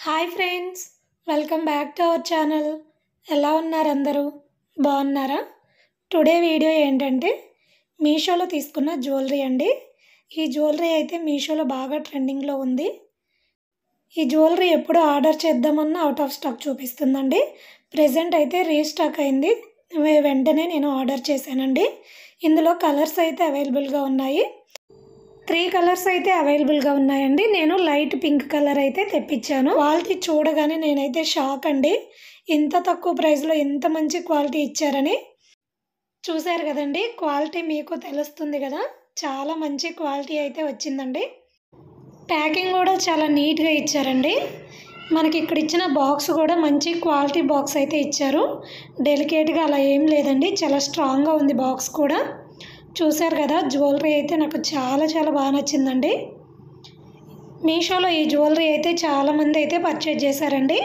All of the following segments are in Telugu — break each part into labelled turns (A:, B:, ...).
A: Hi friends, welcome back to our channel. ఎలా ఉన్నారు అందరూ? బాగున్నారా? టుడే వీడియో ఏంటంటే మీషోలో తీసుకున్న జ్యువెలరీ అండి. ఈ జ్యువెలరీ అయితే మీషోలో బాగా ట్రెండింగ్లో ఉంది. ఈ జ్యువెలరీ ఎప్పుడు ఆర్డర్ చేద్దామన్నా అవుట్ ఆఫ్ స్టాక్ చూపిస్తుందండి. ప్రెజెంట్ అయితే రీస్టాక్ అయింది. వెంటనే నేను ఆర్డర్ చేశానండి. ఇందులో కలర్స్ అయితే అవైలబుల్గా ఉన్నాయి. 3 కలర్స్ అయితే అవైలబుల్గా ఉన్నాయండి. నేను లైట్ పింక్ కలర్ అయితే తెప్పించాను. క్వాలిటీ చూడగానే నేనైతే షాక్ అండి. ఇంత తక్కువ ప్రైస్లో ఇంత మంచి క్వాలిటీ ఇచ్చారని. చూశారు కదండి, క్వాలిటీ మీకు తెలుస్తుంది కదా. చాలా మంచి క్వాలిటీ అయితే వచ్చిందండి. ప్యాకింగ్ కూడా చాలా నీట్గా ఇచ్చారండి. మనకి ఇక్కడ ఇచ్చిన బాక్స్ కూడా మంచి క్వాలిటీ బాక్స్ అయితే ఇచ్చారు. డెలికేట్గా అలా ఏం లేదండి, చాలా స్ట్రాంగ్గా ఉంది బాక్స్ కూడా. చూశారు కదా, జ్యువెలరీ అయితే నాకు చాలా బాగా నచ్చిందండి. మీషోలో ఈ జ్యువెలరీ అయితే చాలామంది అయితే పర్చేజ్ చేశారండి.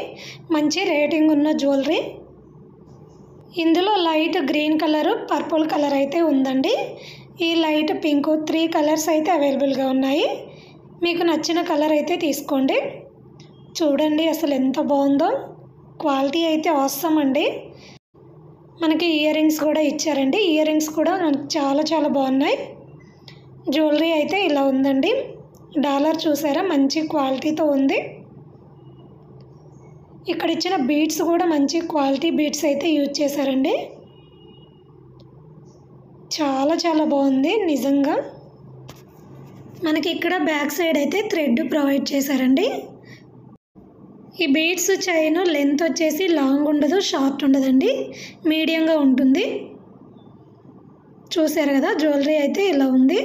A: మంచి రేటింగ్ ఉన్న జ్యువెలరీ. ఇందులో light green colour, purple colour అయితే ఉందండి. ఈ లైట్ పింక్ 3 కలర్స్ అయితే అవైలబుల్గా ఉన్నాయి. మీకు నచ్చిన కలర్ అయితే తీసుకోండి. చూడండి అసలు ఎంత బాగుందో. క్వాలిటీ అయితే ఆసమ్ అండి. మనకి ఇయర్ రింగ్స్ కూడా ఇచ్చారండి. ఇయర్ రింగ్స్ కూడా మనకు చాలా బాగున్నాయి. జ్యువెలరీ అయితే ఇలా ఉందండి. డాలర్ చూసారా, మంచి క్వాలిటీతో ఉంది. ఇక్కడ ఇచ్చిన బీడ్స్ కూడా మంచి క్వాలిటీ బీడ్స్ అయితే యూజ్ చేశారండి. చాలా బాగుంది నిజంగా. మనకి ఇక్కడ బ్యాక్ సైడ్ అయితే థ్రెడ్ ప్రొవైడ్ చేశారండి. ఈ బీడ్స్ చైన్ లెంత్ వచ్చేసి లాంగ్ ఉండదు, షార్ట్ ఉండదండి, మీడియంగా ఉంటుంది. చూసారు కదా, జ్యువెలరీ అయితే ఇలా ఉంది.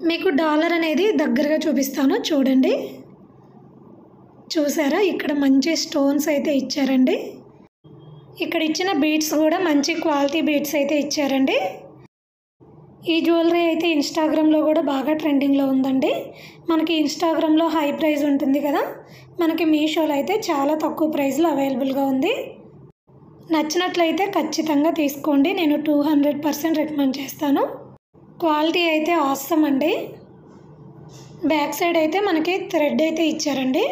A: మీకు డాలర్ అనేది దగ్గరగా చూపిస్తాను చూడండి. చూసారా, ఇక్కడ మంచి స్టోన్స్ అయితే ఇచ్చారండి. ఇక్కడ ఇచ్చిన బీడ్స్ కూడా మంచి క్వాలిటీ బీడ్స్ అయితే ఇచ్చారండి. ఈ జ్యువెలరీ అయితే ఇన్స్టాగ్రామ్లో కూడా బాగా ట్రెండింగ్లో ఉందండి. మనకి ఇన్స్టాగ్రామ్లో హై ప్రైస్ ఉంటుంది కదా, మనకి మీషోలో అయితే చాలా తక్కువ ప్రైస్లో అవైలబుల్గా ఉంది. నచ్చినట్లయితే ఖచ్చితంగా తీసుకోండి. నేను 200% రికమెండ్ చేస్తాను. క్వాలిటీ అయితే ఆసమ్ అండి. బ్యాక్ సైడ్ అయితే మనకి థ్రెడ్ అయితే ఇచ్చారండి.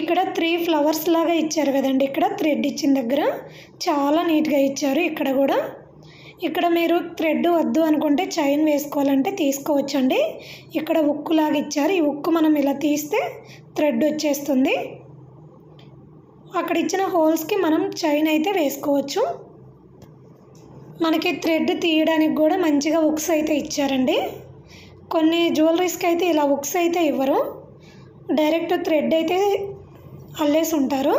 A: ఇక్కడ 3 ఫ్లవర్స్ లాగా ఇచ్చారు కదండి. ఇక్కడ థ్రెడ్ ఇచ్చిన దగ్గర చాలా నీట్గా ఇచ్చారు. ఇక్కడ మీరు థ్రెడ్ వద్దు అనుకుంటే చైన్ వేసుకోవాలంటే తీసుకోవచ్చండి. ఇక్కడ ఉక్కు లాగా ఇచ్చారు. ఈ ఉక్కు మనం ఇలా తీస్తే థ్రెడ్ వచ్చేస్తుంది. అక్కడ ఇచ్చిన హోల్స్కి మనం చైన్ అయితే వేసుకోవచ్చు. మనకి థ్రెడ్ తీయడానికి కూడా మంచిగా ఉక్స్ అయితే ఇచ్చారండి. కొన్ని జ్యువెలరీస్కి అయితే ఇలా ఉక్స్ అయితే ఇవ్వరు, డైరెక్ట్ థ్రెడ్ అయితే అల్లేసి ఉంటారు.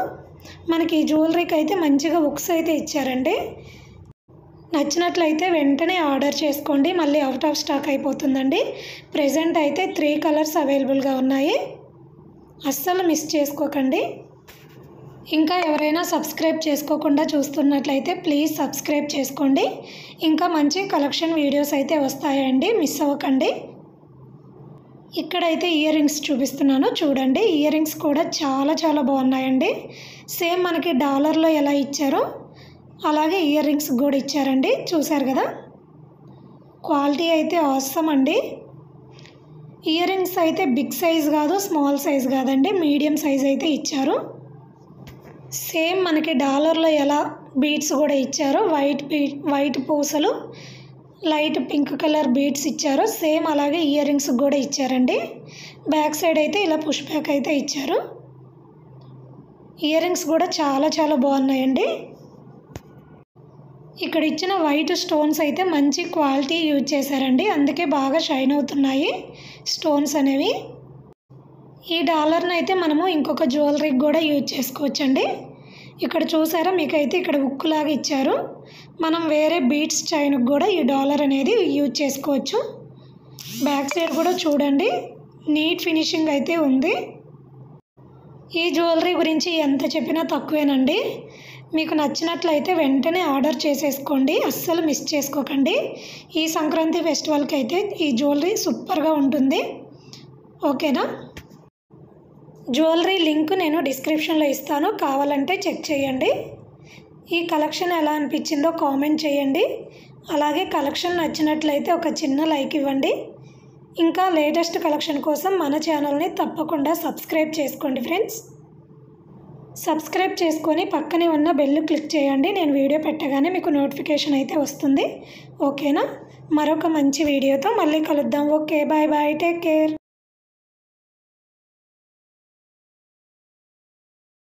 A: మనకి ఈ జ్యువెలరీకి అయితే మంచిగా ఉక్స్ అయితే ఇచ్చారండి. నచ్చినట్లయితే వెంటనే ఆర్డర్ చేసుకోండి. మళ్ళీ అవుట్ ఆఫ్ స్టాక్ అయిపోతుందండి. ప్రెజెంట్ అయితే 3 కలర్స్ అవైలబుల్గా ఉన్నాయి. అస్సలు మిస్ చేసుకోకండి. ఇంకా ఎవరైనా సబ్స్క్రైబ్ చేసుకోకుండా చూస్తున్నట్లయితే ప్లీజ్ సబ్స్క్రైబ్ చేసుకోండి. ఇంకా మంచి కలెక్షన్ వీడియోస్ అయితే వస్తాయండి, మిస్ అవ్వకండి. ఇక్కడైతే ఇయర్ రింగ్స్ చూపిస్తున్నాను చూడండి. ఇయర్ రింగ్స్ కూడా చాలా బాగున్నాయండి. సేమ్ మనకి డాలర్లో ఎలా ఇచ్చారో అలాగే ఇయర్ రింగ్స్ కూడా ఇచ్చారండి. చూసారు కదా, క్వాలిటీ అయితే ఆసమ్ అండి. ఇయర్ రింగ్స్ అయితే బిగ్ సైజ్ కాదు, స్మాల్ సైజ్ కాదండి, మీడియం సైజ్ అయితే ఇచ్చారు. సేమ్ మనకి డాలర్లో ఎలా బీడ్స్ కూడా ఇచ్చారో, వైట్ పూసలు, లైట్ పింక్ కలర్ బీడ్స్ ఇచ్చారు. సేమ్ అలాగే ఇయర్ రింగ్స్ కూడా ఇచ్చారండి. బ్యాక్ సైడ్ అయితే ఇలా పుష్ బ్యాక్ అయితే ఇచ్చారు. ఇయర్ రింగ్స్ కూడా చాలా బాగున్నాయండి. ఇక్కడ ఇచ్చిన వైట్ స్టోన్స్ అయితే మంచి క్వాలిటీ యూజ్ చేశారండి. అందుకే బాగా షైన్ అవుతున్నాయి స్టోన్స్ అనేవి. ఈ డాలర్ని అయితే మనము ఇంకొక జ్యువెలరీకి కూడా యూజ్ చేసుకోవచ్చండి. ఇక్కడ చూసారా, మీకైతే ఇక్కడ ఉక్కులాగా ఇచ్చారు. మనం వేరే బీడ్స్ చైన్కి కూడా ఈ డాలర్ అనేది యూజ్ చేసుకోవచ్చు. బ్యాక్ సైడ్ కూడా చూడండి, నీట్ ఫినిషింగ్ అయితే ఉంది. ఈ జ్యువెలరీ గురించి ఎంత చెప్పినా తక్కువేనండి. మీకు నచ్చినట్లయితే వెంటనే ఆర్డర్ చేసేసుకోండి. అస్సలు మిస్ చేసుకోకండి. ఈ సంక్రాంతి ఫెస్టివల్కి అయితే ఈ జ్యువెలరీ సూపర్గా ఉంటుంది. ఓకేనా? జ్యువెలరీ లింక్ నేను డిస్క్రిప్షన్లో ఇస్తాను, కావాలంటే చెక్ చేయండి. ఈ కలెక్షన్ ఎలా అనిపించిందో కామెంట్ చేయండి. అలాగే కలెక్షన్ నచ్చినట్లయితే ఒక చిన్న లైక్ ఇవ్వండి. ఇంకా లేటెస్ట్ కలెక్షన్ కోసం మన ఛానల్ని తప్పకుండా సబ్స్క్రైబ్ చేసుకోండి ఫ్రెండ్స్. సబ్స్క్రైబ్ చేసుకొని పక్కనే ఉన్న బెల్ క్లిక్ చేయండి. నేను వీడియో పెట్టగానే మీకు నోటిఫికేషన్ అయితే వస్తుంది. ఓకేనా? మరొక మంచి వీడియోతో మళ్ళీ కలుద్దాం. Okay, bye bye, take care.